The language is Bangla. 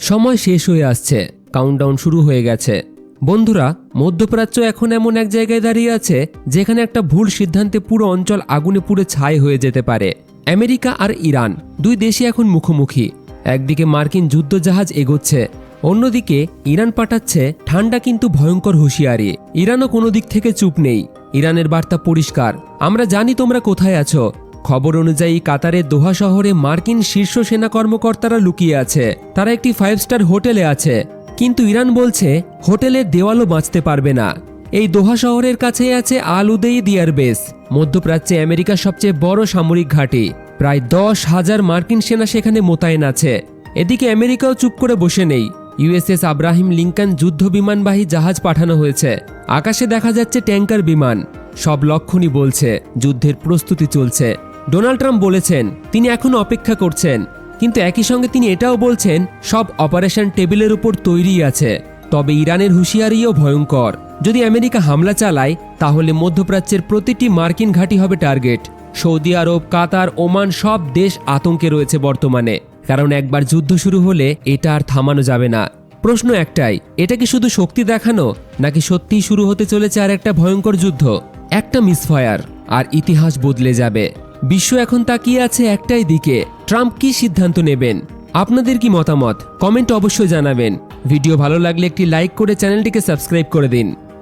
সময় শেষ হয়ে আসছে, কাউন্টডাউন শুরু হয়ে গেছে। বন্ধুরা, মধ্যপ্রাচ্য এখন এমন এক জায়গায় দাঁড়িয়ে আছে যেখানে একটা ভুল সিদ্ধান্তে পুরো অঞ্চল আগুনে পুড়ে ছাই হয়ে যেতে পারে। আমেরিকা আর ইরান দুই দেশই এখন মুখোমুখি। একদিকে মার্কিন যুদ্ধজাহাজ এগোচ্ছে, অন্যদিকে ইরান পাঠাচ্ছে ঠান্ডা কিন্তু ভয়ঙ্কর হুঁশিয়ারি। ইরানও কোনো দিক থেকে চুপ নেই। ইরানের বার্তা পরিষ্কার, আমরা জানি তোমরা কোথায় আছো। খবর অনুযায়ী কাতারের দোহা শহরে মার্কিন শীর্ষ সেনা কর্মকর্তারা লুকিয়ে আছে। তারা একটি 5 স্টার হোটেলে আছে, কিন্তু ইরান বলছে হোটেলের দেওয়ালও বাঁচতে পারবে না। এই দোহা শহরের কাছেই আছে আল উদেইদ এয়ারবেস, মধ্যপ্রাচ্যে আমেরিকার সবচেয়ে বড় সামরিক ঘাঁটি। প্রায় 10,000 মার্কিন সেনা সেখানে মোতায়েন আছে। এদিকে আমেরিকাও চুপ করে বসে নেই। ইউএসএস আব্রাহিম লিঙ্কন যুদ্ধ বিমানবাহী জাহাজ পাঠানো হয়েছে। আকাশে দেখা যাচ্ছে ট্যাঙ্কার বিমান। সব লক্ষণই বলছে যুদ্ধের প্রস্তুতি চলছে। ডোনাল্ড ট্রাম্প বলেছেন তিনি এখন অপেক্ষা করছেন, কিন্তু একই সঙ্গে তিনি এটাও বলছেন সব অপারেশন টেবিলের উপর তৈরি আছে। তবে ইরানের হুঁশিয়ারিও ভয়ঙ্কর। যদি আমেরিকা হামলা চালায় তাহলে মধ্যপ্রাচ্যের প্রতিটি মার্কিন ঘাঁটি হবে টার্গেট। সৌদি আরব, কাতার, ওমান সব দেশ আতঙ্কে রয়েছে বর্তমানে, কারণ একবার যুদ্ধ শুরু হলে এটা আর থামানো যাবে না। প্রশ্ন একটাই, এটা কি শুধু শক্তি দেখানো, নাকি সত্যিই শুরু হতে চলেছে আর একটা ভয়ঙ্কর যুদ্ধ? একটা মিসফায়ার আর ইতিহাস বদলে যাবে। বিশ্ব এখন তাকিয়ে আছে একটাই দিকে, ট্রাম্প কি সিদ্ধান্ত নেবেন। আপনাদের কি মতামত কমেন্ট অবশ্যই জানাবেন। ভিডিও ভালো লাগলে একটি লাইক করে চ্যানেলটিকে সাবস্ক্রাইব করে দিন।